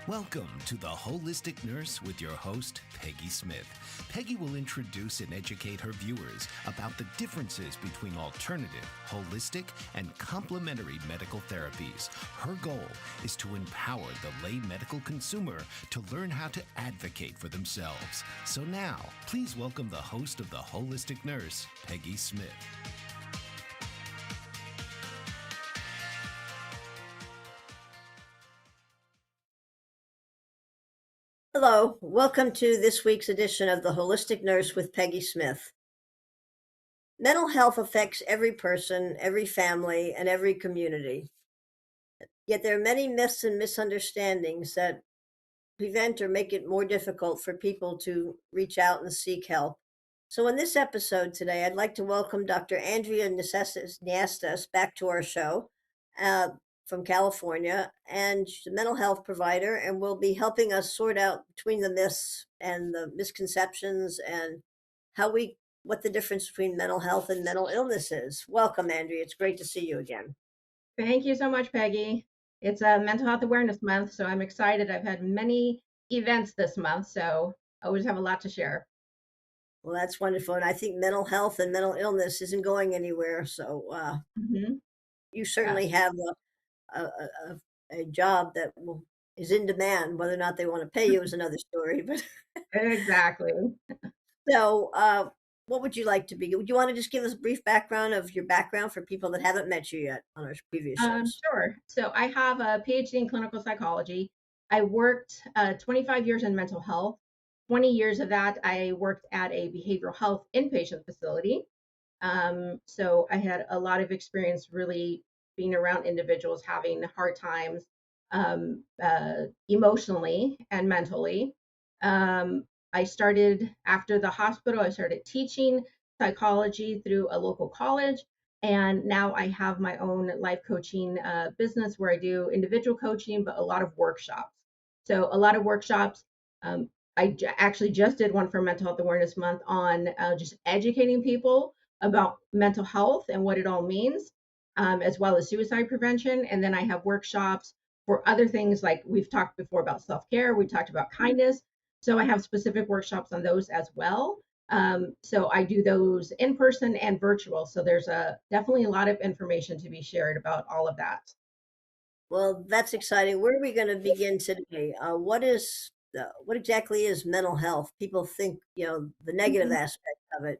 Welcome to The Holistic Nurse with your host, Peggy Smith. Peggy will introduce and educate her viewers about the differences between alternative, holistic, and complementary medical therapies. Her goal is to empower the lay medical consumer to learn how to advocate for themselves. So now, please welcome the host of The Holistic Nurse, Peggy Smith. Hello, welcome to this week's edition of The Holistic Nurse with Peggy Smith. Mental health affects every person, every family, and every community. Yet there are many myths and misunderstandings that prevent or make it more difficult for people to reach out and seek help. So, in this episode today, I'd like to welcome Dr. Andrea Niestas back to our show uh, from California. And she's a mental health provider and will be helping us sort out between the myths and the misconceptions and what the difference between mental health and mental illness is. Welcome, Andrea. It's great to see you again. Thank you so much, Peggy. It's a Mental Health Awareness Month, so I'm excited. I've had many events this month, so I always have a lot to share. Well, that's wonderful. And I think mental health and mental illness isn't going anywhere. So, Hmm. you Yes, certainly have a job that is in demand. Whether or not they want to pay you is another story. But exactly. so, what would you like to be? Would you want to just give us a brief background of your background for people that haven't met you yet on our previous shows? Sure. So I have a PhD in clinical psychology. I worked 25 years in mental health. 20 years of that, I worked at a behavioral health inpatient facility. So I had a lot of experience really being around individuals having hard times emotionally and mentally. I started after the hospital, I started teaching psychology through a local college. And now I have my own life coaching business where I do individual coaching, but a lot of workshops. So, a lot of workshops. Um, actually just did one for Mental Health Awareness Month on just educating people about mental health and what it all means, as well as suicide prevention. And then I have workshops for other things like we've talked before about self care, we talked about kindness. So I have specific workshops on those as well. So I do those in person and virtual. So there's definitely a lot of information to be shared about all of that. Well, that's exciting. Where are we going to begin today? What exactly is mental health? People think the negative Mhm. aspect of it.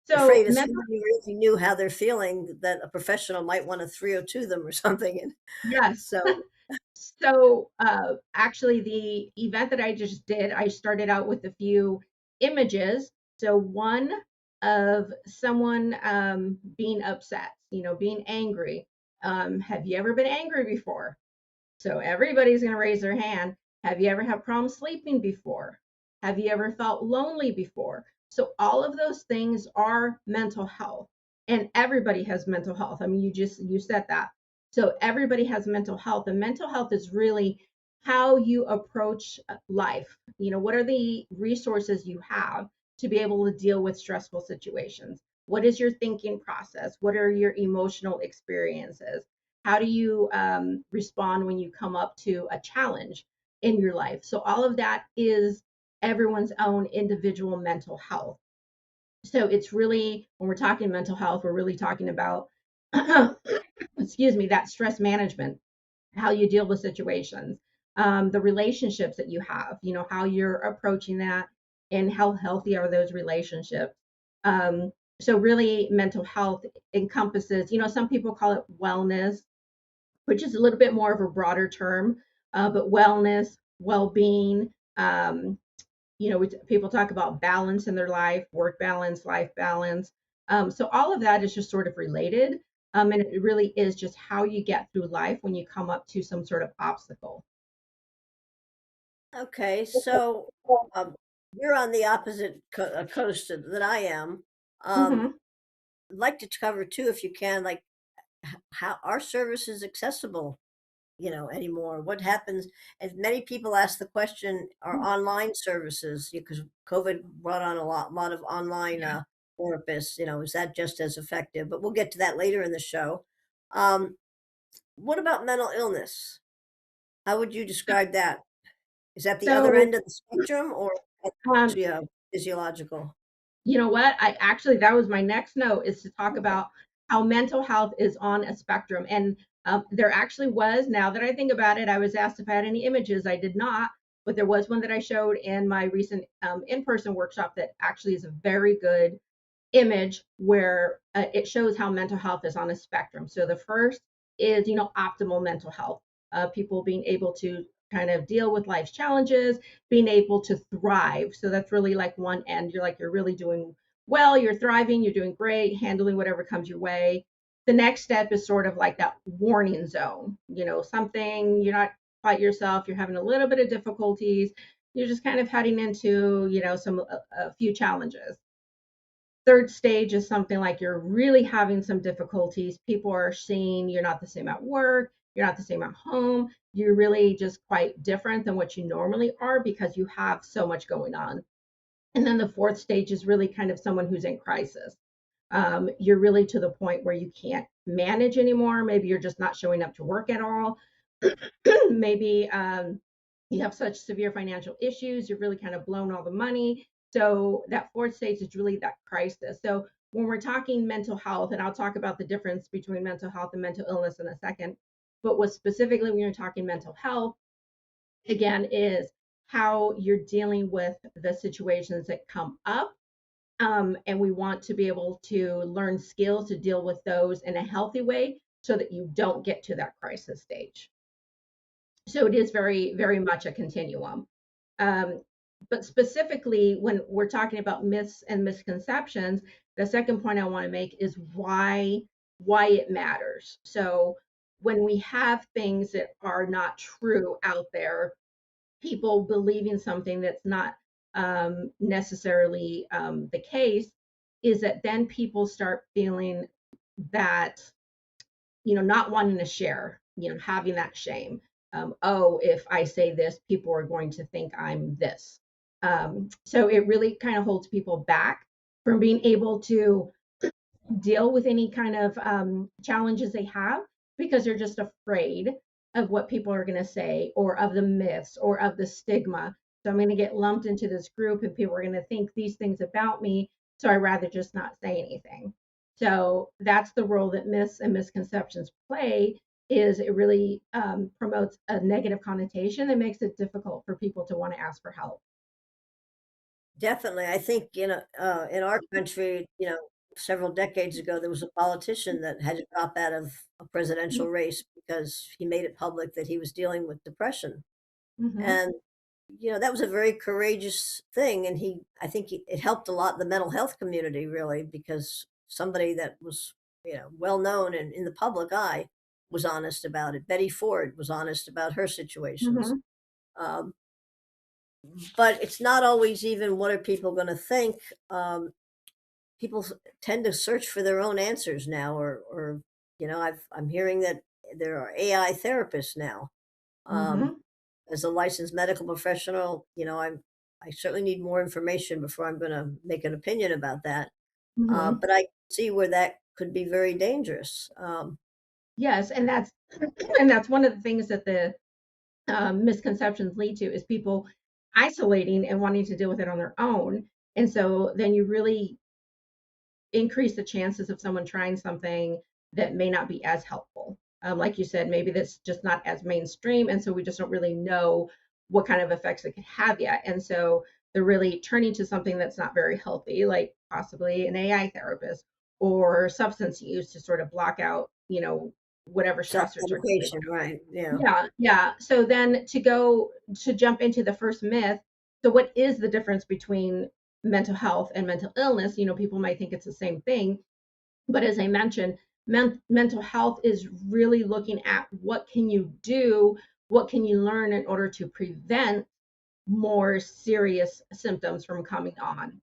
So Afraid if mental, somebody really knew how they're feeling, that a professional might want to 302 them or something. And yes. so, So actually, the event that I just did, I started out with a few images. So one of someone being upset, being angry. Have you ever been angry before? So everybody's going to raise their hand. Have you ever had problems sleeping before? Have you ever felt lonely before? So all of those things are mental health, and everybody has mental health. I mean, you said that. So everybody has mental health, and mental health is really how you approach life. What are the resources you have to be able to deal with stressful situations? What is your thinking process? What are your emotional experiences? How do you respond when you come up to a challenge in your life? So all of that is everyone's own individual mental health. So it's really, when we're talking mental health, we're really talking about excuse me, that stress management, how you deal with situations, the relationships that you have, how you're approaching that, and how healthy are those relationships. um, so really mental health encompasses, some people call it wellness, which is a little bit more of a broader term, but wellness, well-being. People talk about balance in their life, work balance, life balance. So all of that is just sort of related, and it really is just how you get through life when you come up to some sort of obstacle. okay, so um, you're on the opposite coast that I am. Hmm. I'd like to cover too, if you can, like how our service is accessible, anymore. What happens? As many people ask the question, are online services, because COVID brought on a lot of online therapists, is that just as effective? But we'll get to that later in the show. Um, what about mental illness? How would you describe that? Is that the other So, end of the spectrum or um, actually physiological? you know what? I actually, that was my next note, is to talk Okay. about how mental health is on a spectrum. And there actually was, now that I think about it, I was asked if I had any images. I did not, but there was one that I showed in my recent in-person workshop that actually is a very good image where it shows how mental health is on a spectrum. So the first is, optimal mental health, people being able to kind of deal with life's challenges, being able to thrive. So that's really like one end. You're really doing well, you're thriving, you're doing great, handling whatever comes your way. The next step is sort of like that warning zone, something you're not quite yourself, you're having a little bit of difficulties, you're just kind of heading into, a few challenges. Third stage is something like you're really having some difficulties. People are seeing you're not the same at work, you're not the same at home. You're really just quite different than what you normally are because you have so much going on. And then the fourth stage is really kind of someone who's in crisis. You're really to the point where you can't manage anymore. Maybe you're just not showing up to work at all. Maybe you have such severe financial issues, you've really kind of blown all the money. So that fourth stage is really that crisis. So when we're talking mental health, and I'll talk about the difference between mental health and mental illness in a second, but what specifically when you're talking mental health, again, is how you're dealing with the situations that come up. And we want to be able to learn skills to deal with those in a healthy way so that you don't get to that crisis stage. So it is very, very much a continuum. Um, but specifically, when we're talking about myths and misconceptions, the second point I want to make is why it matters. So when we have things that are not true out there, people believing something that's not necessarily the case, is that then people start feeling that, not wanting to share, having that shame. Oh, if I say this, people are going to think I'm this. So it really kind of holds people back from being able to deal with any kind of challenges they have because they're just afraid of what people are going to say or of the myths or of the stigma. So I'm going to get lumped into this group and people are going to think these things about me. So I rather just not say anything. So that's the role that myths and misconceptions play, is it really promotes a negative connotation that makes it difficult for people to want to ask for help. Definitely. I think, in our country, several decades ago, there was a politician that had to drop out of a presidential race because he made it public that he was dealing with depression. Mm-hmm. And, that was a very courageous thing. And I think it helped a lot the mental health community, really, because somebody that was, well known and in the public eye was honest about it. Betty Ford was honest about her situations. Mm-hmm. Um, but it's not always even what are people going to think. People tend to search for their own answers now, or I'm hearing that there are AI therapists now. Um, Mm-hmm. as a licensed medical professional, I certainly need more information before I'm going to make an opinion about that. Mm-hmm. But I see where that could be very dangerous. Yes, and that's and that's one of the things that the misconceptions lead to, is people isolating and wanting to deal with it on their own. And so then you really increase the chances of someone trying something that may not be as helpful. Like you said, maybe that's just not as mainstream. And so we just don't really know what kind of effects it could have yet. And so they're really turning to something that's not very healthy, like possibly an AI therapist or substance use to sort of block out, whatever stressors are going Self-medication, right? Yeah. on. Yeah, yeah. So then to jump into the first myth. So what is the difference between mental health and mental illness? People might think it's the same thing, but as I mentioned, mental health is really looking at what can you do, what can you learn in order to prevent more serious symptoms from coming on.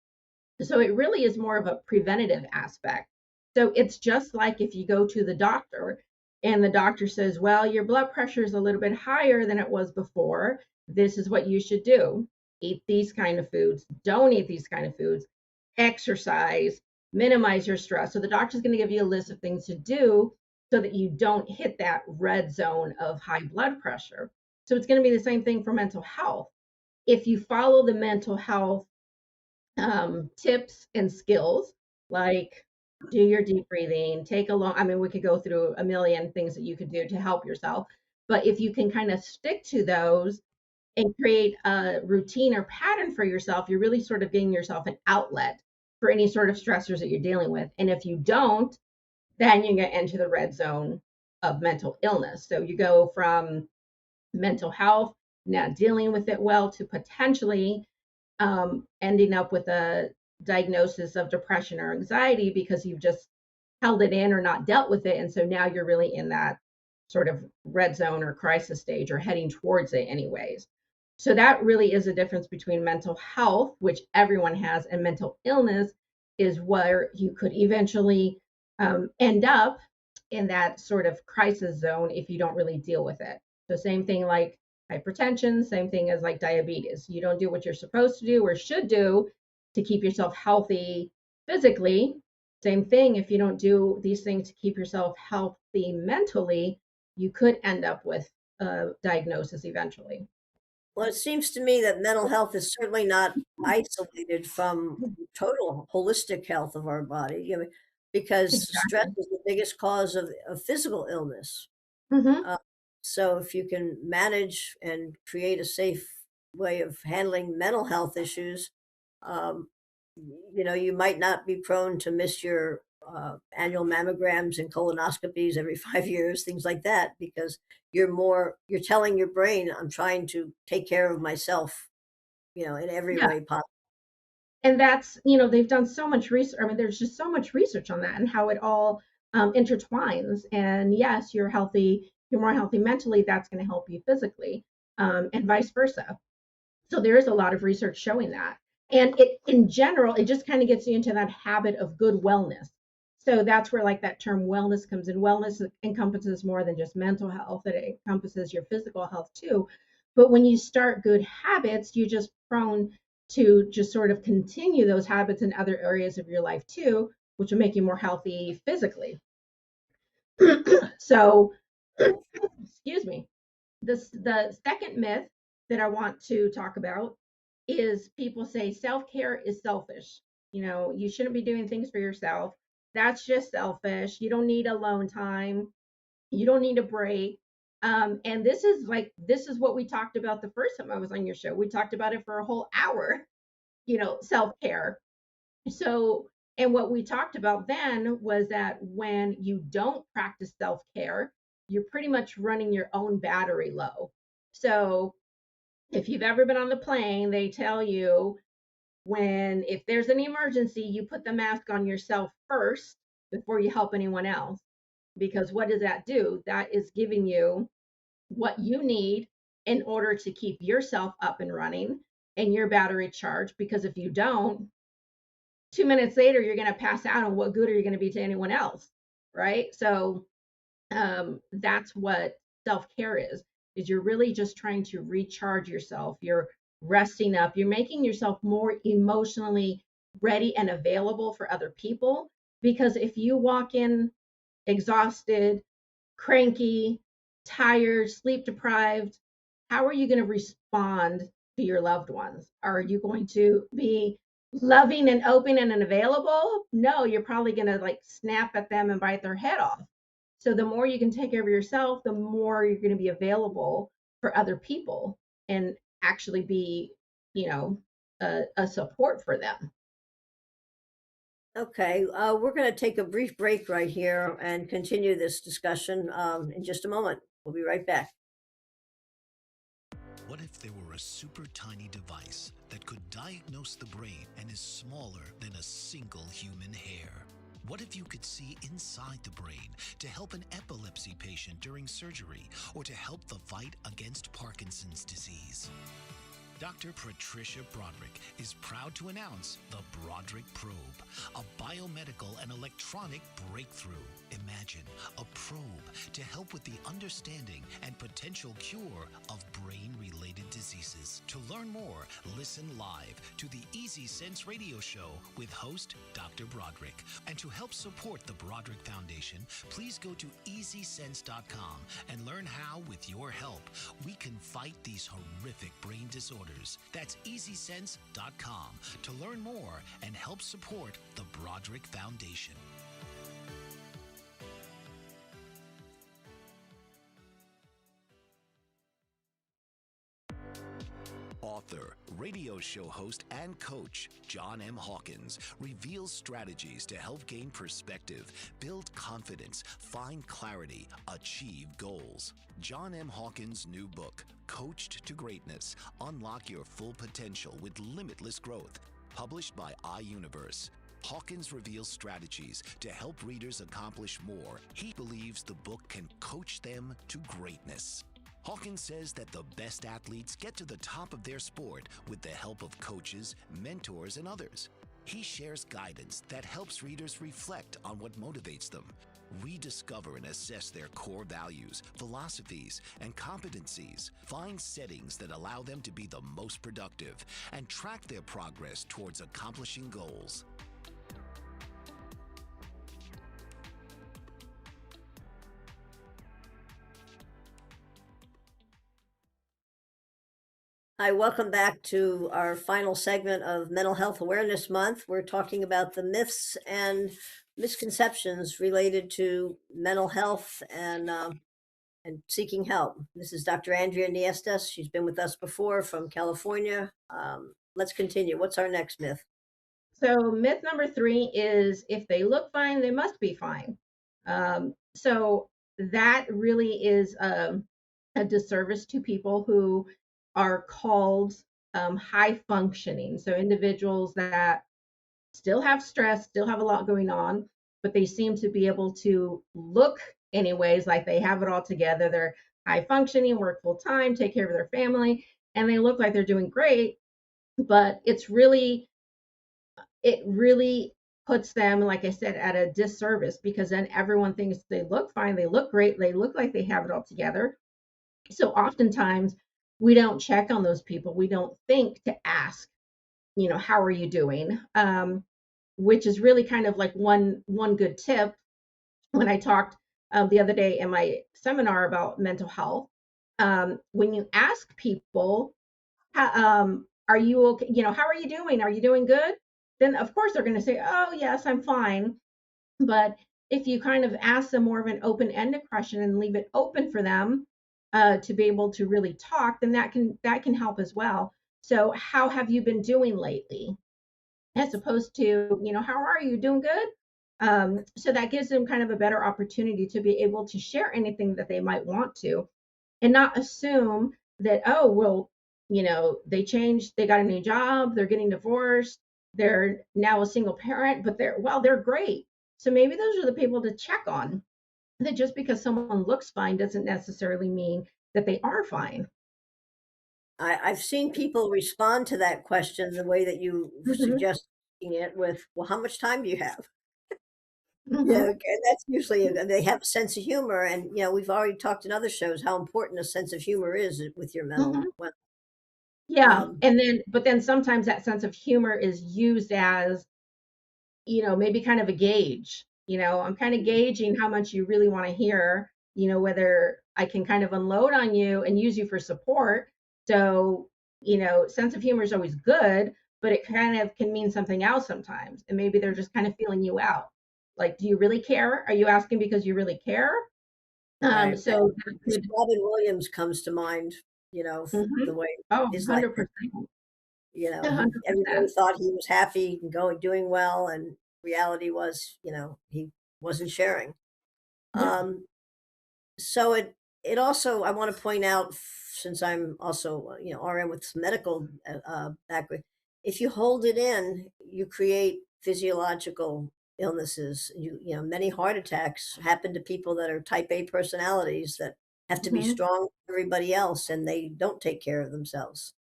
So it really is more of a preventative aspect. So it's just like if you go to the doctor and the doctor says, well, your blood pressure is a little bit higher than it was before. This is what you should do. Eat these kind of foods. Don't eat these kind of foods. Exercise, minimize your stress. So the doctor's going to give you a list of things to do so that you don't hit that red zone of high blood pressure. So it's going to be the same thing for mental health. If you follow the mental health tips and skills, like do your deep breathing, take a long, I mean, we could go through a million things that you could do to help yourself. But if you can kind of stick to those and create a routine or pattern for yourself, you're really sort of giving yourself an outlet for any sort of stressors that you're dealing with. And if you don't, then you get into the red zone of mental illness. So you go from mental health, not dealing with it well, to potentially ending up with a diagnosis of depression or anxiety because you've just held it in or not dealt with it. And so now you're really in that sort of red zone or crisis stage or heading towards it, anyways. So that really is a difference between mental health, which everyone has, and mental illness is where you could eventually end up in that sort of crisis zone if you don't really deal with it. So same thing like hypertension, same thing as like diabetes. You don't do what you're supposed to do or should do to keep yourself healthy physically. Same thing, if you don't do these things to keep yourself healthy mentally, you could end up with a diagnosis eventually. Well, it seems to me that mental health is certainly not isolated from total holistic health of our body, because stress Exactly. is the biggest cause of physical illness. Mm-hmm. Uh, so if you can manage and create a safe way of handling mental health issues, um, you might not be prone to miss your annual mammograms and colonoscopies every 5 years, things like that, because you're telling your brain, I'm trying to take care of myself, in every Yeah. way possible. And that's, they've done so much research. I mean, there's just so much research on that and how it all intertwines. And yes, you're more healthy mentally, that's going to help you physically, and vice versa. So there is a lot of research showing that. And it, in general, it just kind of gets you into that habit of good wellness. So that's where like that term wellness comes in. Wellness encompasses more than just mental health, it encompasses your physical health too. But when you start good habits, you're just prone to just sort of continue those habits in other areas of your life too, which will make you more healthy physically. So, excuse me. The second myth that I want to talk about is people say self-care is selfish. You shouldn't be doing things for yourself. That's just selfish. You don't need alone time. You don't need a break. And this is what we talked about the first time I was on your show. We talked about it for a whole hour, self-care. So, and what we talked about then was that when you don't practice self care, you're pretty much running your own battery low. So, if you've ever been on the plane, they tell you if there's an emergency, you put the mask on yourself first before you help anyone else. Because what does that do? That is giving you what you need in order to keep yourself up and running and your battery charged. Because if you don't, 2 minutes later you're going to pass out, and what good are you going to be to anyone else, right? So that's what self-care is you're really just trying to recharge yourself. You're resting up, you're making yourself more emotionally ready and available for other people, because if you walk in exhausted, cranky, tired, sleep deprived, how are you going to respond to your loved ones? Are you going to be loving and open and available? No, you're probably going to like snap at them and bite their head off. So the more you can take care of yourself, the more you're going to be available for other people and actually be, a support for them. Okay, we're going to take a brief break right here and continue this discussion in just a moment. We'll be right back. What if there were a super tiny device that could diagnose the brain and is smaller than a single human hair? What if you could see inside the brain to help an epilepsy patient during surgery or to help the fight against Parkinson's disease? Dr. Patricia Broderick is proud to announce the Broderick Probe, a biomedical and electronic breakthrough. Imagine a probe to help with the understanding and potential cure of brain-related diseases. To learn more, listen live to the Easy Sense radio show with host Dr. Broderick. And to help support the Broderick Foundation, please go to easysense.com and learn how, with your help, we can fight these horrific brain disorders. That's easysense.com to learn more and help support the Broderick Foundation. Author, radio show host, and coach John M. Hawkins reveals strategies to help gain perspective, build confidence, find clarity, achieve goals. John M. Hawkins' new book, Coached to Greatness, Unlock Your Full Potential with Limitless Growth, published by iUniverse. Hawkins reveals strategies to help readers accomplish more. He believes the book can coach them to greatness. Hawkins says that the best athletes get to the top of their sport with the help of coaches, mentors, and others. He shares guidance that helps readers reflect on what motivates them, rediscover and assess their core values, philosophies, and competencies, find settings that allow them to be the most productive, and track their progress towards accomplishing goals. Hi, welcome back to our final segment of Mental Health Awareness Month. We're talking about the myths and misconceptions related to mental health and seeking help. This is Dr. Andrea Niestas. She's been with us before from California. Let's continue. What's our next myth? So myth number 3 is if they look fine, they must be fine. So that really is a disservice to people who are called high functioning. So individuals that still have stress, still have a lot going on, but they seem to be able to look anyways like they have it all together. They're high functioning, work full time, take care of their family, and they look like they're doing great. But it really puts them, like I said, at a disservice, because then everyone thinks they look fine, they look great, they look like they have it all together. So oftentimes we don't check on those people. We don't think to ask, how are you doing? Which is really kind of like one good tip. When I talked the other day in my seminar about mental health, when you ask people, are you okay? How are you doing? Are you doing good? Then of course they're going to say, oh yes, I'm fine. But if you kind of ask them more of an open-ended question and leave it open for them to be able to really talk, then that can help as well. So how have you been doing lately? As opposed to, how are you doing good? So that gives them kind of a better opportunity to be able to share anything that they might want to, and not assume that, oh, well, they changed, they got a new job, they're getting divorced, they're now a single parent, but they're great. So maybe those are the people to check on. That just because someone looks fine doesn't necessarily mean that they are fine. I've seen people respond to that question the way that you suggesting it with, well, how much time do you have? Yeah, okay, that's usually they have a sense of humor, and we've already talked in other shows how important a sense of humor is with your mental. Well, Yeah, but then sometimes that sense of humor is used as, maybe kind of a gauge. I'm kind of gauging how much you really want to hear, whether I can kind of unload on you and use you for support. So, sense of humor is always good, but it kind of can mean something else sometimes. And maybe they're just kind of feeling you out. Like, do you really care? Are you asking because you really care? right. So Robin Williams comes to mind, the way Oh, his life, 100%. everybody 100%. thought he was happy and doing well, and reality was, he wasn't sharing. Yeah. So it also, I want to point out, since I'm also, RN with some medical background, if you hold it in, you create physiological illnesses. Many heart attacks happen to people that are type A personalities that have to be strong for everybody else, and they don't take care of themselves.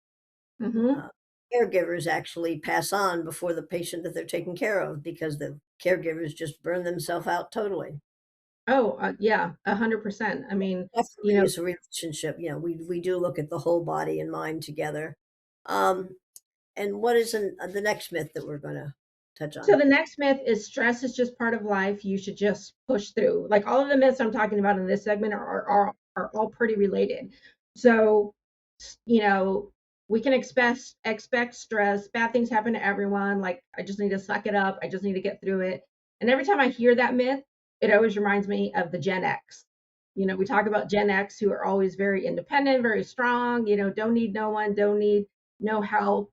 Hmm. Uh, Caregivers actually pass on before the patient that they're taking care of because the caregivers just burn themselves out totally. Oh, yeah, 100%. I mean, you Definitely know, is a relationship. We do look at the whole body and mind together. Um, and what is the next myth that we're going to touch so on? the next myth is stress is just part of life. You should just push through. Like all of the myths I'm talking about in this segment are all pretty related. So, you know, we can expect stress. Bad things happen to everyone. Like I just need to suck it up. I just need to get through it. And every time I hear that myth, it always reminds me of the Gen X. We talk about Gen X who are always very independent, very strong. Don't need no one, don't need no help.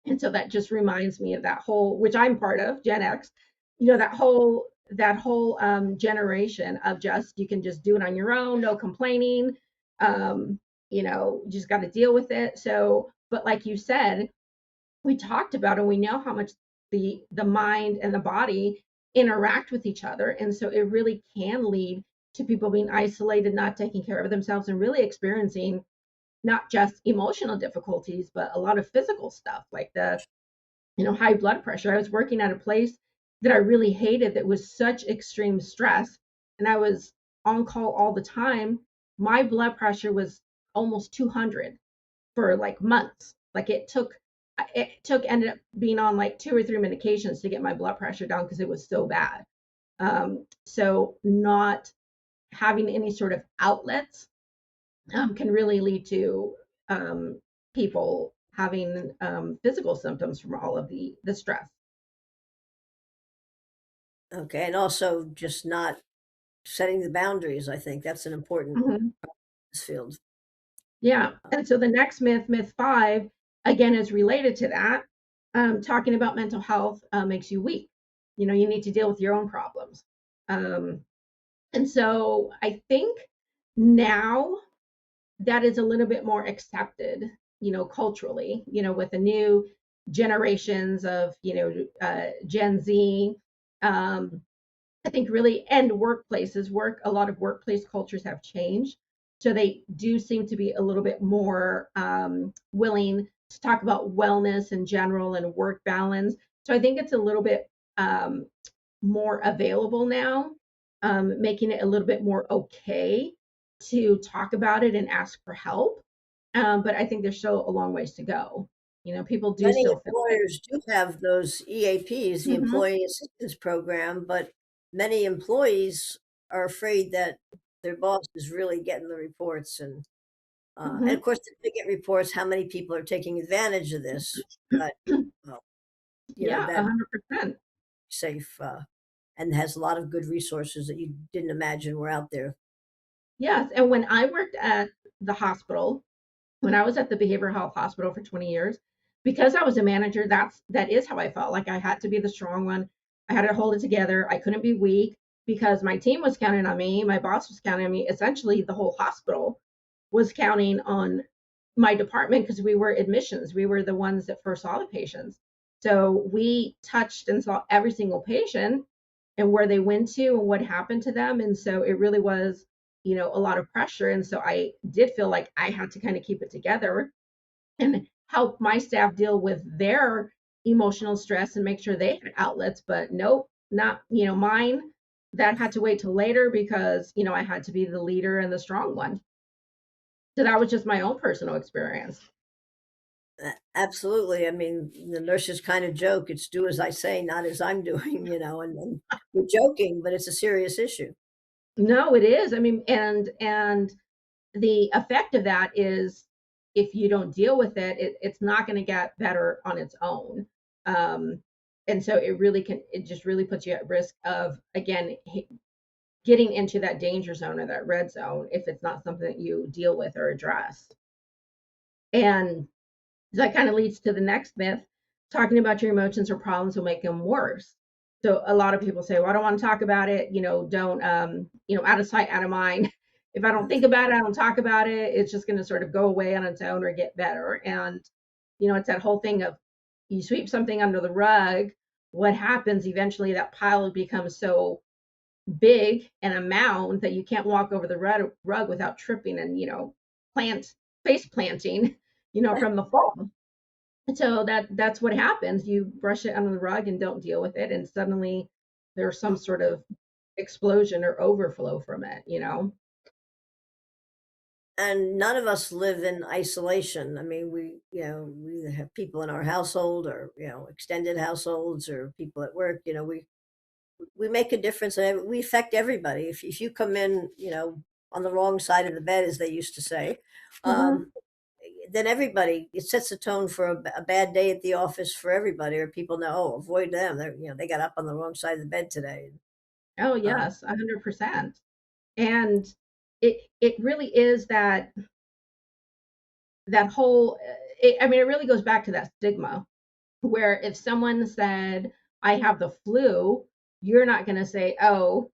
And so that just reminds me of that whole, which I'm part of, Gen X, that whole generation of just you can just do it on your own, no complaining. You just got to deal with it. So, but like you said, we talked about and we know how much the mind and the body interact with each other. And so it really can lead to people being isolated, not taking care of themselves, and really experiencing not just emotional difficulties, but a lot of physical stuff like the high blood pressure. I was working at a place that I really hated that was such extreme stress, and I was on call all the time. My blood pressure was almost 200 for like months. Like it took ended up being on like two or three medications to get my blood pressure down because it was so bad. So not having any sort of outlets can really lead to um, people having physical symptoms from all of the stress. Okay, and also just not setting the boundaries. I think that's an important Mhm. field. Yeah. And so the next myth, myth five, again, is related to that. Talking about mental health makes you weak. You need to deal with your own problems. Um, and so I think now that is a little bit more accepted, culturally, with the new generations of, Gen Z. Um, I think really, and a lot of workplace cultures have changed. So they do seem to be a little bit more willing to talk about wellness in general and work balance. So I think it's a little bit um, more available now, making it a little bit more okay to talk about it and ask for help. But I think there's still a long ways to go. People do Many still feel like, employers do have those EAPs, the mhm, Employee Assistance Program, but many employees are afraid that their boss is really getting the reports, and of mhm. course they get reports how many people are taking advantage of this, but well, Yeah, that 100%. safe and has a lot of good resources that you didn't imagine were out there. Yes, and when I worked at the hospital, when I was at the behavioral health hospital for 20 years, because I was a manager, that is how I felt. Like I had to be the strong one. I had to hold it together. I couldn't be weak because my team was counting on me, my boss was counting on me. Essentially, the whole hospital was counting on my department because we were admissions. We were the ones that first saw the patients. So we touched and saw every single patient and where they went to and what happened to them. And so it really was, a lot of pressure. And so I did feel like I had to kind of keep it together and help my staff deal with their emotional stress and make sure they had outlets. But nope, not, mine. That had to wait till later because, I had to be the leader and the strong one. So that was just my own personal experience. Absolutely. I mean, the nurses kind of joke, it's do as I say, not as I'm doing, and we're joking, but it's a serious issue. No, it is. I mean, and the effect of that is if you don't deal with it's not going to get better on its own. Um, and so it just really puts you at risk of, again, getting into that danger zone or that red zone if it's not something that you deal with or address. And that kind of leads to the next myth. Talking about your emotions or problems will make them worse. So a lot of people say, well, I don't want to talk about it. Don't, out of sight, out of mind. If I don't think about it, I don't talk about it. It's just going to sort of go away on its own or get better. And, it's that whole thing of you sweep something under the rug. What happens eventually? That pile becomes so big and a mound that you can't walk over the rug without tripping and, plant face planting, from the fall. So that's what happens. You brush it under the rug and don't deal with it, and suddenly there's some sort of explosion or overflow from it, you know? And none of us live in isolation. I mean, we either have people in our household or, extended households or people at work, we make a difference and we affect everybody. If you come in, on the wrong side of the bed, as they used to say, Hmm. um, then everybody, it sets a tone for a bad day at the office for everybody, or people know, oh, avoid them. They got up on the wrong side of the bed today. Oh Uh, yes, 100%. And it really is that whole. I mean, it really goes back to that stigma where if someone said, "I have the flu," you're not going to say, "Oh,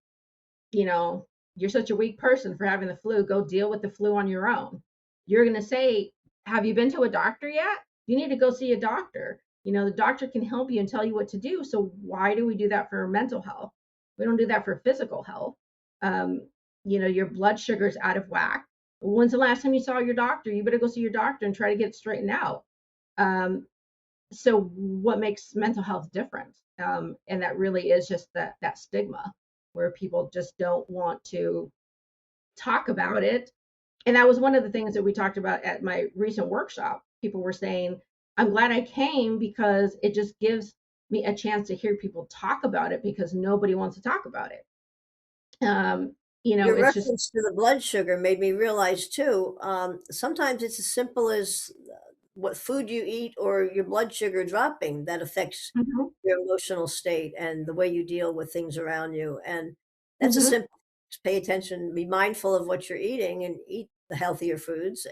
you know, you're such a weak person for having the flu. Go deal with the flu on your own." You're going to say, "Have you been to a doctor yet? You need to go see a doctor. The doctor can help you and tell you what to do." So why do we do that for mental health? We don't do that for physical health. Um, your blood sugar's out of whack. When's the last time you saw your doctor? You better go see your doctor and try to get it straightened out. Um, so what makes mental health different? And that really is just that stigma where people just don't want to talk about it. And that was one of the things that we talked about at my recent workshop. People were saying, I'm glad I came because it just gives me a chance to hear people talk about it because nobody wants to talk about it. your It's just, reference to the blood sugar made me realize too, sometimes it's as simple as what food you eat or your blood sugar dropping that affects mhm, your emotional state and the way you deal with things around you. And that's a mhm. simple, just pay attention, be mindful of what you're eating and eat the healthier foods.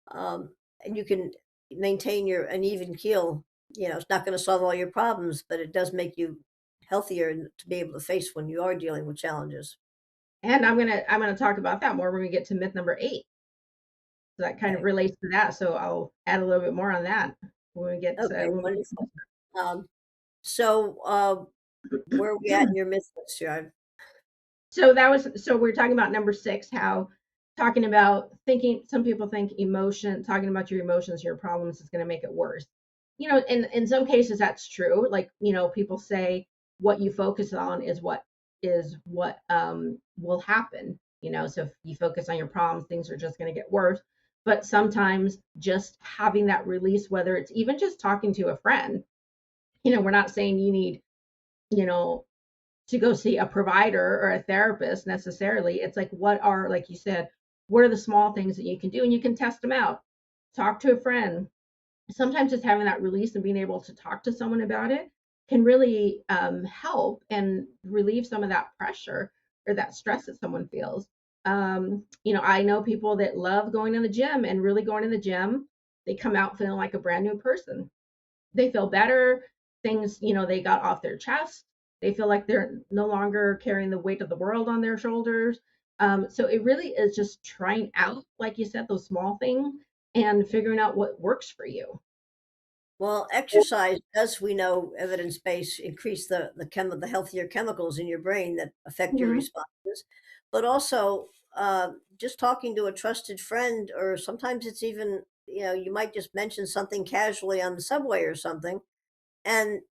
Um, and you can maintain an even keel. It's not going to solve all your problems, but it does make you healthier to be able to face when you are dealing with challenges. And I'm gonna talk about that more when we get to myth number 8. So that kind of Okay. relates to that. So I'll add a little bit more on that when we get Okay. when we Wonderful. Um, so, where are we at in your myth list here? so we're talking about number 6, how talking about thinking, some people think talking about your emotions, your problems is going to make it worse. In some cases that's true. Like, people say what you focus on is what will happen. So if you focus on your problems, things are just going to get worse. But sometimes just having that release, whether it's even just talking to a friend, we're not saying you need, you know, to go see a provider or a therapist necessarily. It's like, like you said, what are the small things that you can do? And you can test them out. Talk to a friend. Sometimes just having that release and being able to talk to someone about it can really help and relieve some of that pressure or that stress that someone feels. I know people that love going to the gym and really going to the gym. They come out feeling like a brand new person. They feel better. Things, they got off their chest. They feel like they're no longer carrying the weight of the world on their shoulders. So it really is just trying out, like you said, those small things and figuring out what works for you. Well, exercise does, we know, evidence-based, increase the healthier chemicals in your brain that affect your Mhm, responses. But also, just talking to a trusted friend, or sometimes it's even, you might just mention something casually on the subway or something, and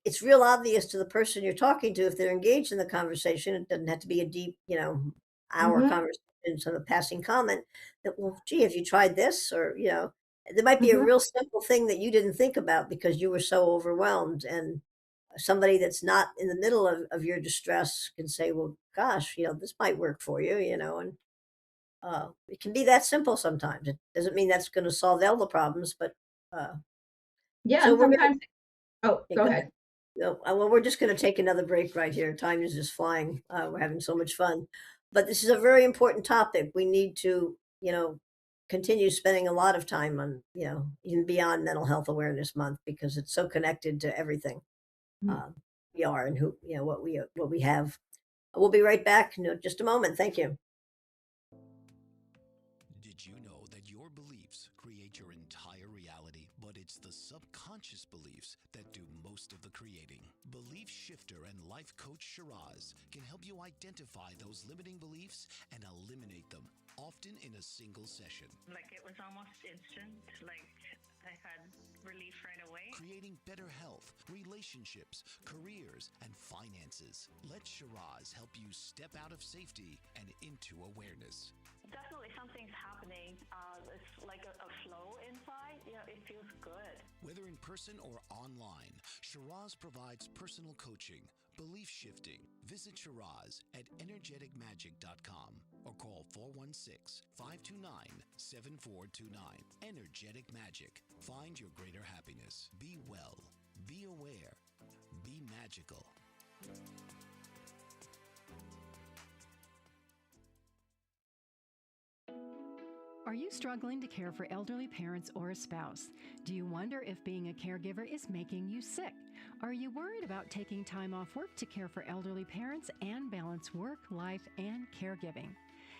it's real obvious to the person you're talking to if they're engaged in the conversation. It doesn't have to be a deep, hour mhm, conversation, sort of passing comment that, well, gee, have you tried this? Or, there might be a mhm. real simple thing that you didn't think about because you were so overwhelmed. And somebody that's not in the middle of your distress can say, well, gosh, this might work for you, and it can be that simple sometimes. It doesn't mean that's going to solve all the problems, but uh, Yeah, so and we're going sometimes. Oh, to go go ahead. no, well, we're just going to take another break right here. Time is just flying. We're having so much fun. But this is a very important topic. We need to, continue spending a lot of time on, even beyond Mental Health Awareness Month because it's so connected to everything Mm. um, we are and what we have. We'll be right back in just a moment. Thank you. Did you know that your beliefs create your entire reality, but it's the subconscious beliefs that do most of the creating? Belief shifter and life coach Shiraz can help you identify those limiting beliefs and eliminate them, often in a single session. Like it was almost instant. Like I had relief right away. Creating better health, relationships, careers, and finances. Let Shiraz help you step out of safety and into awareness. Definitely something's happening. It's like a flow inside. It feels good. Whether in person or online, Shiraz provides personal coaching, belief shifting. Visit Shiraz at energeticmagic.com or call 416-529-7429. Energetic Magic. Find your greater happiness. Be well. Be aware. Be magical. Are you struggling to care for elderly parents or a spouse? Do you wonder if being a caregiver is making you sick? Are you worried about taking time off work to care for elderly parents and balance work, life, and caregiving?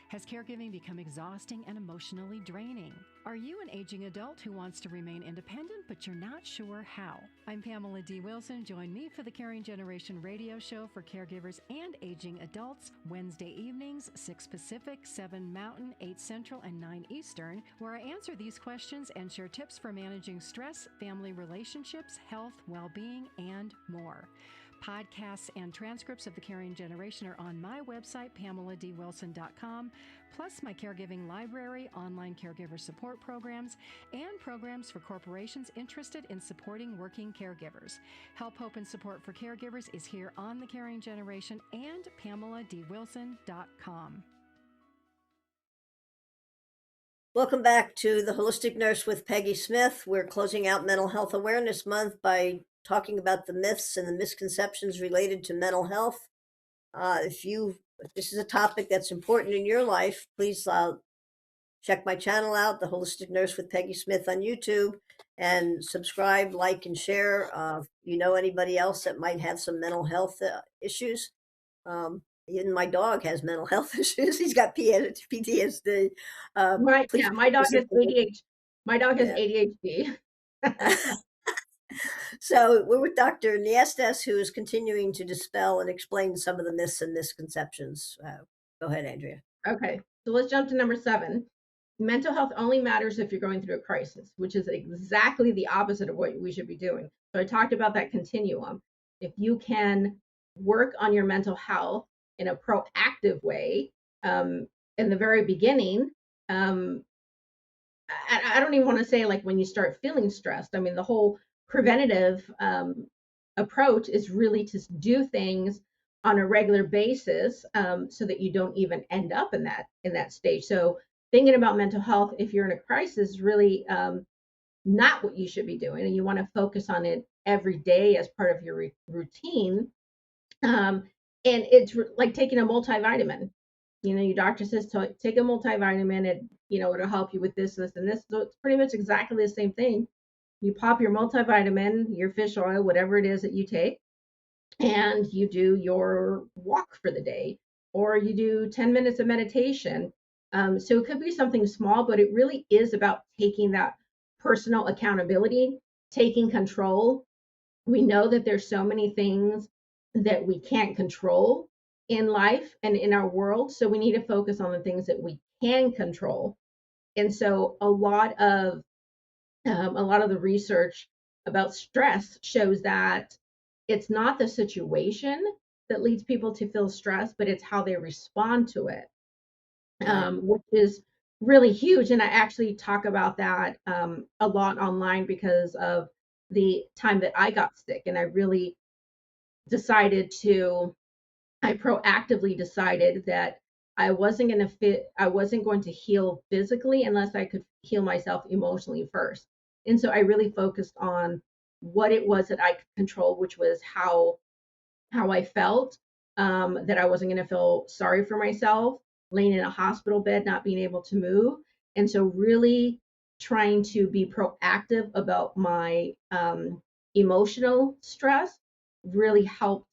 Has caregiving become exhausting and emotionally draining? Are you an aging adult who wants to remain independent, but you're not sure how? I'm Pamela D. Wilson. Join me for the Caring Generation radio show for caregivers and aging adults, Wednesday evenings, 6 Pacific, 7 Mountain, 8 Central, and 9 Eastern, where I answer these questions and share tips for managing stress, family relationships, health, well-being, and more. Podcasts and transcripts of The Caring Generation are on my website, PamelaDWilson.com, plus my caregiving library, online caregiver support programs, and programs for corporations interested in supporting working caregivers. Help, hope, and support for caregivers is here on The Caring Generation and PamelaDWilson.com. Welcome back to The Holistic Nurse with Peggy Smith. We're closing out Mental Health Awareness Month by talking about the myths and the misconceptions related to mental health. If this is a topic that's important in your life, please check my channel out, The Holistic Nurse with Peggy Smith on YouTube, and subscribe, like, and share. If you know anybody else that might have some mental health issues. Even my dog has mental health issues. He's got PTSD. Please My dog has ADHD. My dog has Yeah. ADHD. So we're with Dr. Niestas, who is continuing to dispel and explain some of the myths and misconceptions. Go ahead, Andrea. Okay, so let's jump to number 7. Mental health only matters if you're going through a crisis, which is exactly the opposite of what we should be doing. So I talked about that continuum. If you can work on your mental health in a proactive way in the very beginning, I don't even want to say like when you start feeling stressed. I mean, the whole preventative approach is really to do things on a regular basis so that you don't even end up in that stage. So thinking about mental health if you're in a crisis is really not what you should be doing, and you want to focus on it every day as part of your routine. And it's like taking a multivitamin. Your doctor says to take a multivitamin, and it'll help you with this, this, and this. So it's pretty much exactly the same thing. You pop your multivitamin, your fish oil, whatever it is that you take, and you do your walk for the day, or you do 10 minutes of meditation. So it could be something small, but it really is about taking that personal accountability, taking control. We know that there's so many things that we can't control in life and in our world. So we need to focus on the things that we can control. And so a lot of the research about stress shows that it's not the situation that leads people to feel stressed, but it's how they respond to it, which is really huge. And I actually talk about that a lot online because of the time that I got sick, and I proactively decided that I wasn't going to heal physically unless I could heal myself emotionally first. And so I really focused on what it was that I could control, which was how I felt, that I wasn't going to feel sorry for myself, laying in a hospital bed, not being able to move. And so really trying to be proactive about my emotional stress really helped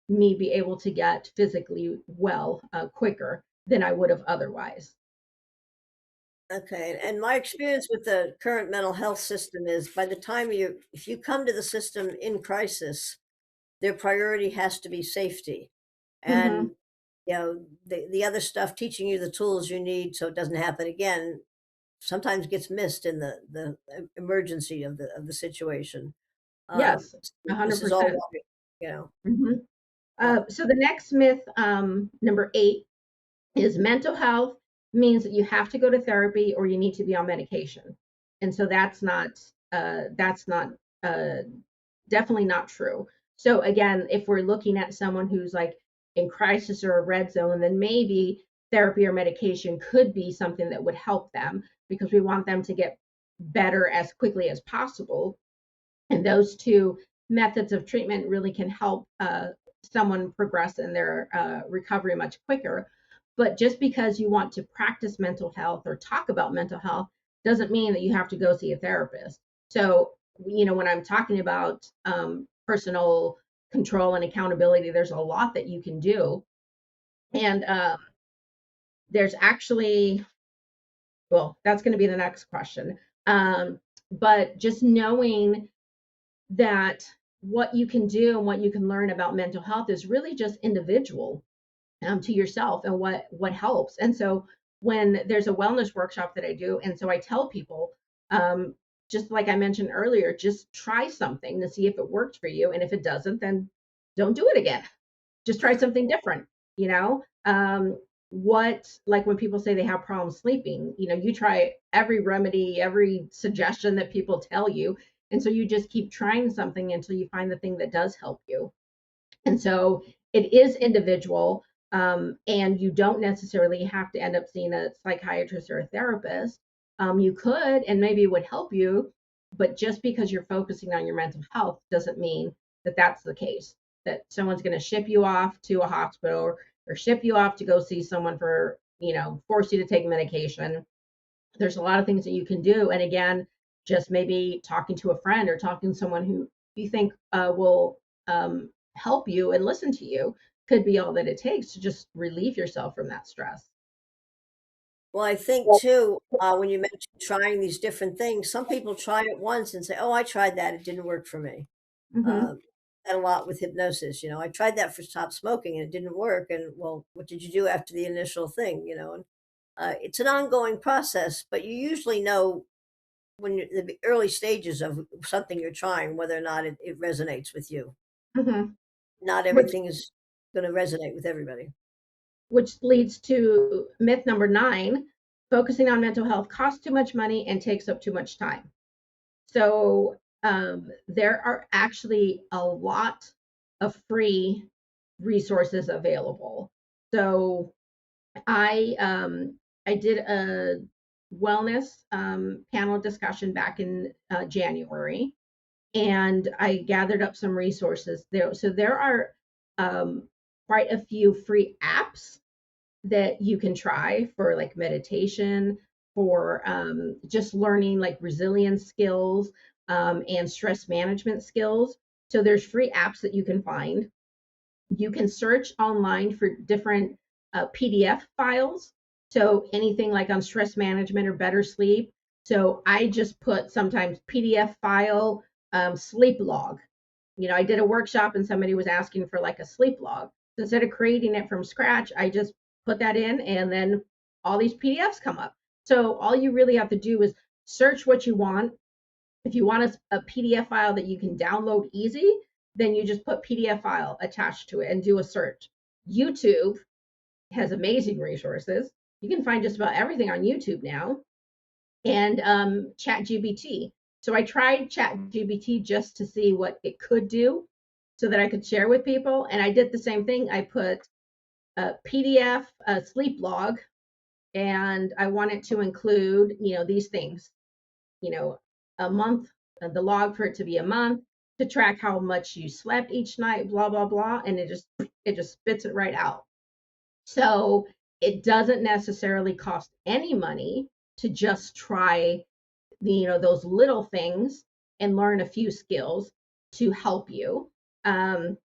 me be able to get physically well quicker than I would have otherwise. Okay. And my experience with the current mental health system is by the time if you come to the system in crisis, their priority has to be safety. And, the other stuff, teaching you the tools you need so it doesn't happen again, sometimes gets missed in the emergency of the situation. Yes, This is all 100%. water, you know. Mhm. Uh, So the next myth, number 8, is mental health means that you have to go to therapy or you need to be on medication. And so that's not uh, definitely not true. So again, if we're looking at someone who's like in crisis or a red zone, then maybe therapy or medication could be something that would help them, because we want them to get better as quickly as possible. And those two methods of treatment really can help someone progress in their recovery much quicker. But just because you want to practice mental health or talk about mental health doesn't mean that you have to go see a therapist. So, when I'm talking about personal control and accountability, there's a lot that you can do. And there's actually, well, that's going to be the next question. But just knowing that what you can do and what you can learn about mental health is really just individual to yourself and what helps. And so when there's a wellness workshop that I do, and so I tell people, um, just like I mentioned earlier, just try something to see if it works for you, and if it doesn't, then don't do it again. Just try something different. You know, what like when people say they have problems sleeping, you try every remedy, every suggestion that people tell you, and so you just keep trying something until you find the thing that does help you. And so it is individual, and you don't necessarily have to end up seeing a psychiatrist or a therapist. You could, and maybe it would help you, but just because you're focusing on your mental health doesn't mean that that's the case, that someone's going to ship you off to a hospital or ship you off to go see someone for, force you to take medication. There's a lot of things that you can do. And again, just maybe talking to a friend or talking to someone who you think will help you and listen to you could be all that it takes to just relieve yourself from that stress. well, I think too, when you mentioned trying these different things, some people try it once and say, "Oh, I tried that; it didn't work for me." Mm-hmm. Um, and a lot with hypnosis. I tried that for stop smoking and it didn't work. And well, what did you do after the initial thing? And it's an ongoing process, but you usually know when you're in the early stages of something you're trying whether or not it resonates with you. Mm-hmm. Not Which everything is going to resonate with everybody. which leads to myth number 9: focusing on mental health costs too much money and takes up too much time. So there are actually a lot of free resources available. So I did a wellness panel discussion back in January, and I gathered up some resources there. So there are um, quite a few free apps that you can try for like meditation, for just learning like resilience skills and stress management skills. So there's free apps that you can find. You can search online for different PDF files. So anything like on stress management or better sleep. So I just put sometimes PDF file, sleep log. I did a workshop and somebody was asking for like a sleep log. So instead of creating it from scratch, I just put that in, and then all these PDFs come up. So all you really have to do is search what you want. If you want a PDF file that you can download easy, then you just put PDF file attached to it and do a search. YouTube has amazing resources. You can find just about everything on YouTube now. And ChatGPT. So I tried ChatGPT just to see what it could do so that I could share with people. And I did the same thing. I put a PDF, a sleep log, and I wanted to include, these things, you know, a month, the log for it to be a month, to track how much you slept each night, blah, blah, blah. And it just spits it right out. So it doesn't necessarily cost any money to just try those little things and learn a few skills to help you. And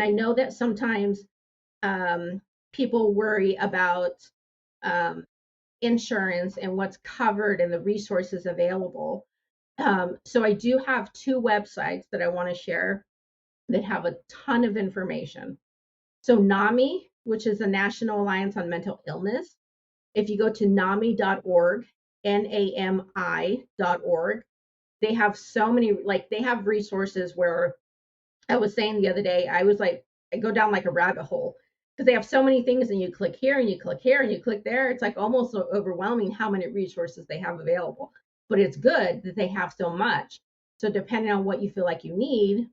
I know that sometimes people worry about um, insurance and what's covered and the resources available. So I do have 2 websites that I want to share that have a ton of information. So NAMI, which is the National Alliance on Mental Illness. If you go to nami.org, NAMI.org. They have so many, like, they have resources where I was saying the other day, I was like, I go down like a rabbit hole because they have so many things, and you click here and you click here and you click there. It's like almost overwhelming how many resources they have available. But it's good that they have so much. So depending on what you feel like you need,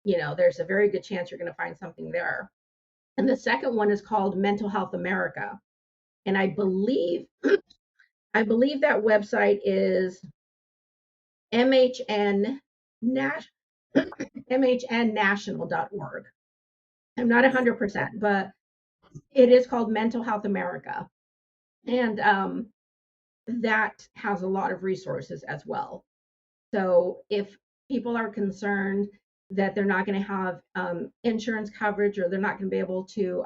there's a very good chance you're going to find something there. And the second one is called Mental Health America. And I believe that website is MHN mhnnational.org. I'm not 100%, but it is called Mental Health America. And that has a lot of resources as well. So if people are concerned that they're not going to have insurance coverage, or they're not going to be able to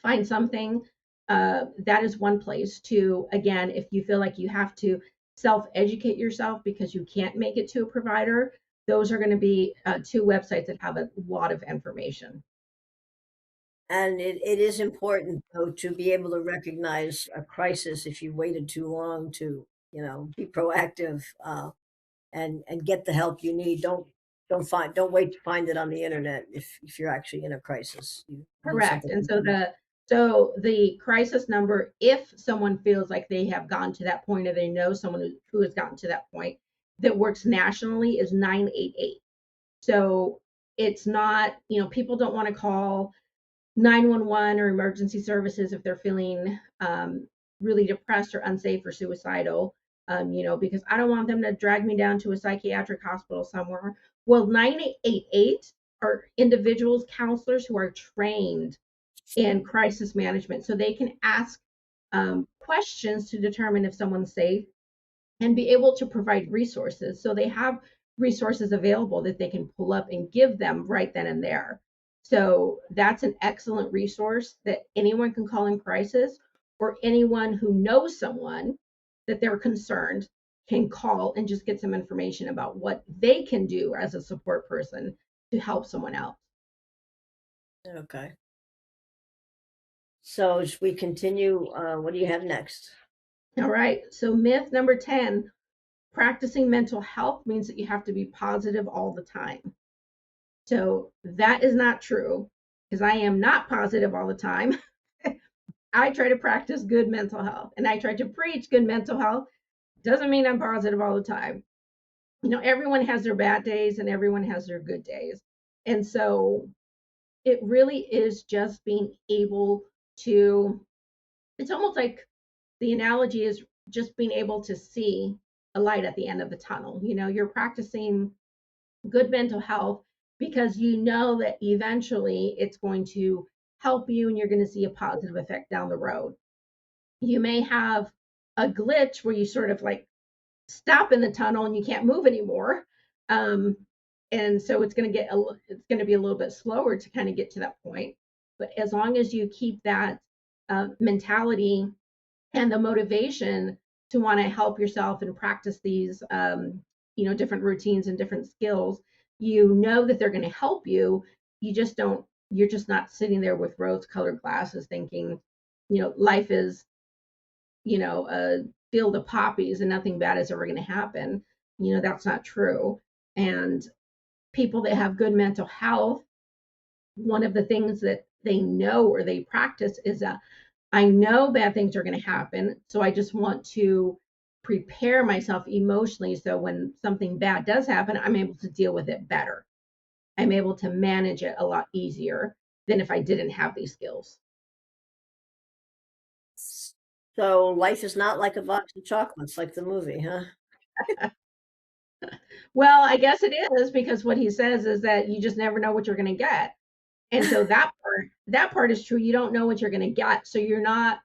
find something, that is one place to, again, if you feel like you have to self-educate yourself because you can't make it to a provider, those are going to be two websites that have a lot of information. And it is important, though, to be able to recognize a crisis if you waited too long to, be proactive, and get the help you need. Don't wait to find it on the internet if you're actually in a crisis. You need Correct. something. And so the crisis number, if someone feels like they have gotten to that point, or they know someone who has gotten to that point, that works nationally, is 988. So it's not, people don't want to call 911 or emergency services if they're feeling really depressed or unsafe or suicidal, because I don't want them to drag me down to a psychiatric hospital somewhere. Well, 988 are individuals, counselors who are trained in crisis management. So they can ask questions to determine if someone's safe, and be able to provide resources. So they have resources available that they can pull up and give them right then and there. So that's an excellent resource that anyone can call in crisis, or anyone who knows someone that they're concerned can call and just get some information about what they can do as a support person to help someone else. Okay. So as we continue, what do you have next? All right. So myth number 10, practicing mental health means that you have to be positive all the time. So that is not true, because I am not positive all the time. I try to practice good mental health, and I try to preach good mental health. Doesn't mean I'm positive all the time. Everyone has their bad days and everyone has their good days. And so it really is just being able to, it's almost like the analogy is just being able to see a light at the end of the tunnel. You're practicing good mental health because you know that eventually it's going to help you and you're going to see a positive effect down the road. You may have a glitch where you sort of like stop in the tunnel and you can't move anymore. And so it's going to be a little bit slower to kind of get to that point. But as long as you keep that mentality and the motivation to want to help yourself and practice these different routines and different skills, that they're going to help you. You're just not sitting there with rose colored glasses thinking life is a field of poppies and nothing bad is ever going to happen. That's not true. And people that have good mental health, one of the things that they know or they practice is I know bad things are going to happen, so I just want to prepare myself emotionally so when something bad does happen, I'm able to deal with it better. I'm able to manage it a lot easier than if I didn't have these skills. So life is not like a box of chocolates, like the movie, huh? Well, I guess it is, because what he says is that you just never know what you're going to get. And so that part is true. You don't know what you're going to get. So you're not,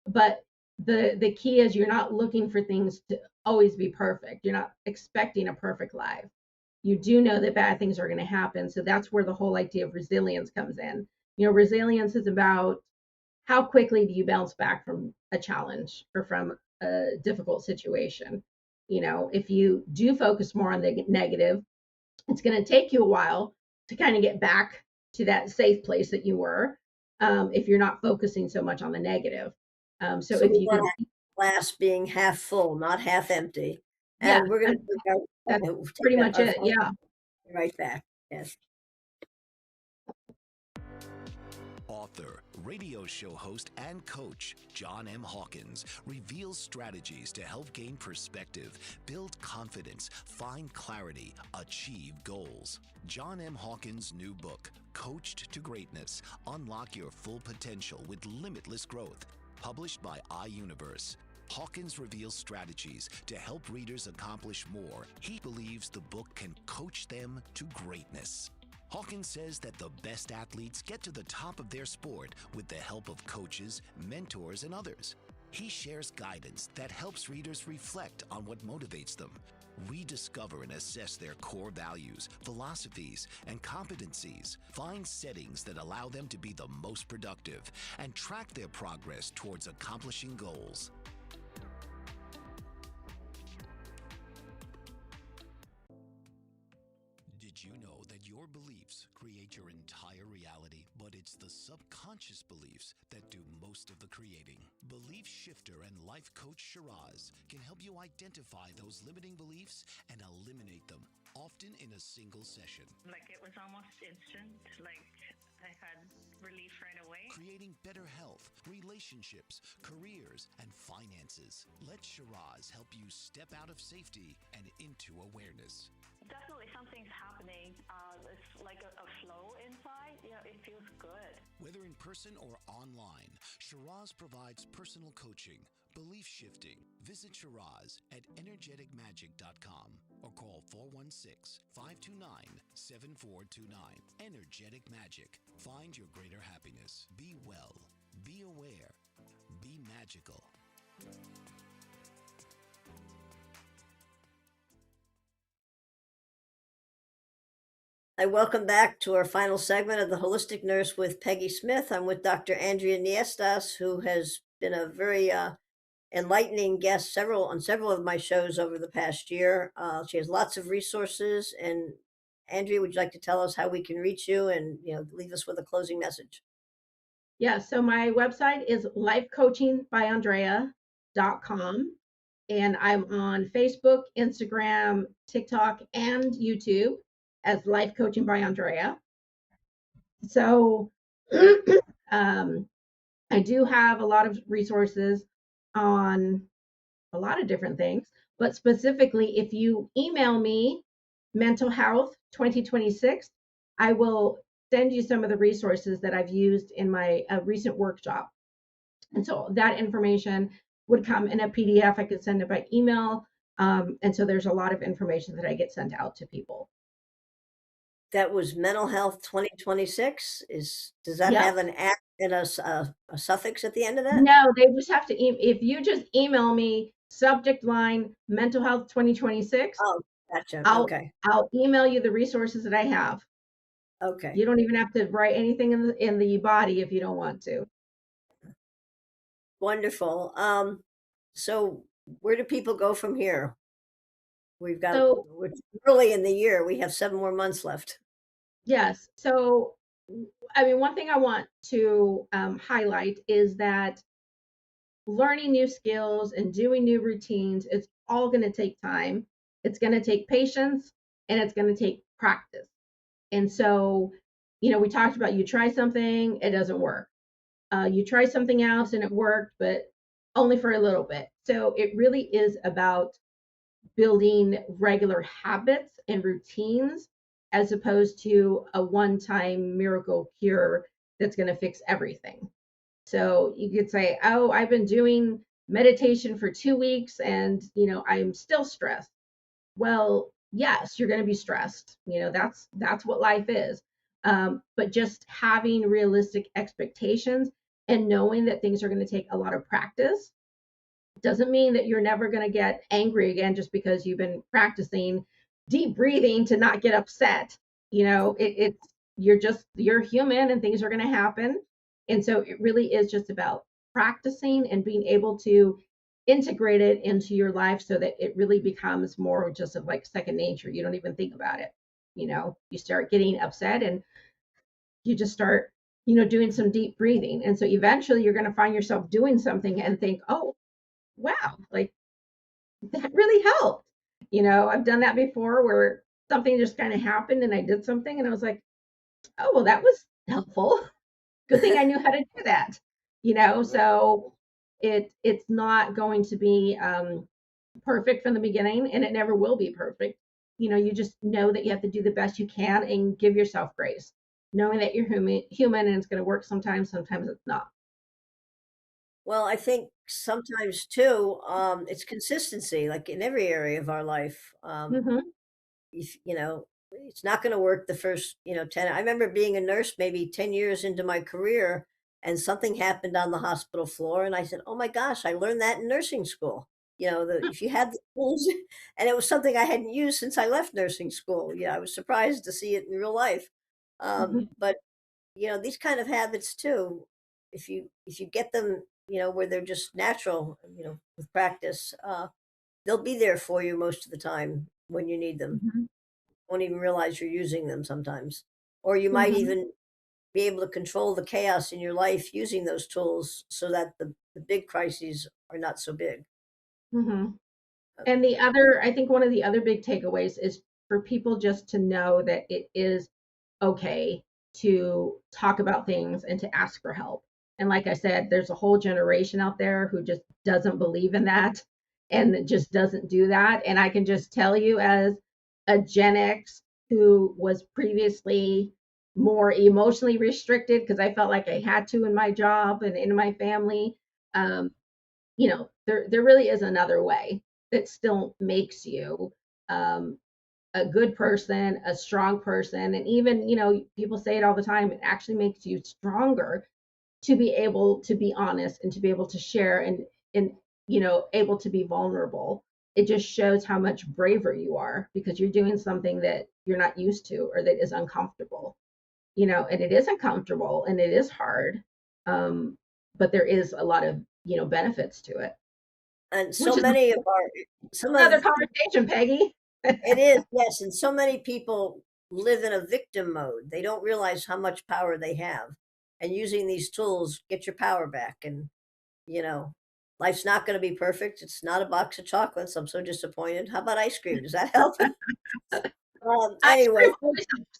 but the key is you're not looking for things to always be perfect. You're not expecting a perfect life. You do know that bad things are going to happen. So that's where the whole idea of resilience comes in. Resilience is about how quickly do you bounce back from a challenge or from a difficult situation. If you do focus more on the negative, it's going to take you a while to kind of get back to that safe place that you were, if you're not focusing so much on the negative. So if you can, glass being half full, not half empty. Yeah, And we're going to that's take pretty much our it. phone Yeah. right back. Yes. Author, radio show host, and coach John M. Hawkins reveals strategies to help gain perspective, build confidence, find clarity, achieve goals. John M. Hawkins' new book, Coached to Greatness, Unlock Your Full Potential with Limitless Growth, published by iUniverse. Hawkins reveals strategies to help readers accomplish more. He believes the book can coach them to greatness. Hawkins says that the best athletes get to the top of their sport with the help of coaches, mentors, and others. He shares guidance that helps readers reflect on what motivates them, rediscover and assess their core values, philosophies, and competencies, find settings that allow them to be the most productive, and track their progress towards accomplishing goals. Did you know that your beliefs create your entire reality, but it's the subconscious beliefs that do most of the creating? Belief shifter and life coach Shiraz can help you identify those limiting beliefs and eliminate them, often in a single session. Like it was almost instant, like I had relief right away. Creating better health, relationships, careers, and finances. Let Shiraz help you step out of safety and into awareness. Definitely something's happening. It's like a flow inside. It feels good. Whether in person or online, Shiraz provides personal coaching, belief shifting. Visit Shiraz at energeticmagic.com or call 416-529-7429. Energetic Magic. Find your greater happiness. Be well. Be aware. Be magical. I welcome back to our final segment of the Holistic Nurse with Peggy Smith. I'm with Dr. Andrea Niestas, who has been a very enlightening guest on several of my shows over the past year. She has lots of resources. And Andrea, would you like to tell us how we can reach you and leave us with a closing message? Yeah. So my website is lifecoachingbyandrea.com. And I'm on Facebook, Instagram, TikTok, and YouTube as Life Coaching by Andrea. So I do have a lot of resources on a lot of different things, but specifically, if you email me mental health 2026, I will send you some of the resources that I've used in my recent workshop. And so that information would come in a PDF. I could send it by email. And so there's a lot of information that I get sent out to people. That was Mental Health 2026. Does that Yep. have an act and a suffix at the end of that? No, they just have to, if you just email me, subject line, mental health 2026. Oh, gotcha. Okay. I'll email you the resources that I have. Okay. You don't even have to write anything in the body if you don't want to. Wonderful. So where do people go from here? We're early in the year. We have 7 more months left. Yes. So, I mean, one thing I want to highlight is that learning new skills and doing new routines, it's all going to take time. It's going to take patience and it's going to take practice. And so, we talked about you try something, it doesn't work. You try something else and it worked, but only for a little bit. So it really is about building regular habits and routines as opposed to a one-time miracle cure that's going to fix everything. So you could say, oh, I've been doing meditation for 2 weeks and, I'm still stressed. Well, yes, you're going to be stressed. That's what life is. But just having realistic expectations and knowing that things are going to take a lot of practice doesn't mean that you're never going to get angry again just because you've been practicing deep breathing to not get upset. You're human and things are going to happen. And so it really is just about practicing and being able to integrate it into your life so that it really becomes more just of like second nature. You don't even think about it. You start getting upset and you just start, doing some deep breathing. And so eventually you're going to find yourself doing something and think, oh, wow, like that really helped. I've done that before where something just kind of happened and I did something and I was like, oh, well, that was helpful. Good thing I knew how to do that. So it's not going to be perfect from the beginning, and it never will be perfect. You just know that you have to do the best you can and give yourself grace, knowing that you're human and it's going to work sometimes, sometimes it's not. Well, I think sometimes too, it's consistency, like in every area of our life. Hmm. If, it's not going to work the first, 10. I remember being a nurse maybe 10 years into my career and something happened on the hospital floor. And I said, oh my gosh, I learned that in nursing school. If you had the tools, and it was something I hadn't used since I left nursing school. Yeah, I was surprised to see it in real life. Hmm. But these kind of habits too, if you get them, where they're just natural, with practice, they'll be there for you most of the time when you need them. Hmm. Won't even realize you're using them sometimes. Or you might Hmm. even be able to control the chaos in your life using those tools so that the big crises are not so big. Hmm. Uh, And I think one of the other big takeaways is for people just to know that it is okay to talk about things and to ask for help. And like I said, there's a whole generation out there who just doesn't believe in that and just doesn't do that. And I can just tell you, as a Gen X who was previously more emotionally restricted because I felt like I had to in my job and in my family, um, there really is another way that still makes you um, a good person, a strong person, and even people say it all the time. It actually makes you stronger to be able to be honest and to be able to share and able to be vulnerable. It just shows how much braver you are because you're doing something that you're not used to or that is uncomfortable. And it is uncomfortable and it is hard, um, but there is a lot of benefits to it, and which so is a many of our some whole other of conversation, Peggy. it is, yes, and so many people live in a victim mode. They don't realize how much power they have. And using these tools, get your power back. And, you know, life's not going to be perfect. It's not a box of chocolates. I'm so disappointed. How about ice cream? Does that help? Ice Anyway, cream always helps.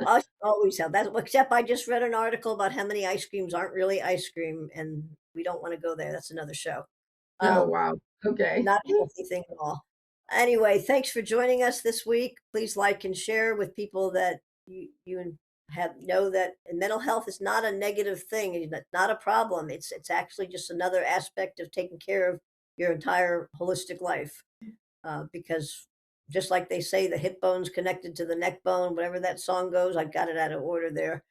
I always have that. Except I just read an article about how many ice creams aren't really ice cream, and we don't want to go there. That's another show. Oh, Um, wow. Okay. Not a healthy thing at all. Anyway, thanks for joining us this week. Please like and share with people that you have know that mental health is not a negative thing. It's not a problem. It's actually just another aspect of taking care of your entire holistic life. Because just like they say, the hip bone's connected to the neck bone, whatever that song goes, I got it out of order there.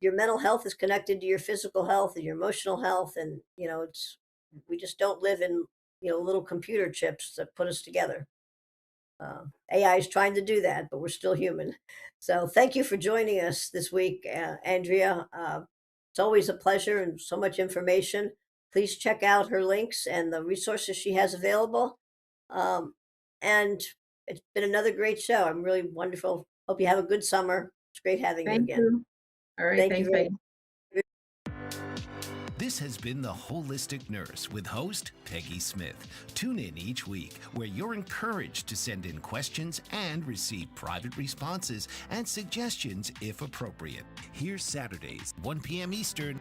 Your mental health is connected to your physical health and your emotional health, and it's we just don't live in little computer chips that put us together. AI is trying to do that, but we're still human. So thank you for joining us this week, Andrea. It's always a pleasure and so much information. Please check out her links and the resources she has available. Um, and it's been another great show. I'm really wonderful. Hope you have a good summer. It's great having you Thank again. you. All right. Thank you Thanks, very Peggy. This has been The Holistic Nurse with host Peggy Smith. Tune in each week where you're encouraged to send in questions and receive private responses and suggestions if appropriate. Here's Saturdays, 1 p.m. Eastern.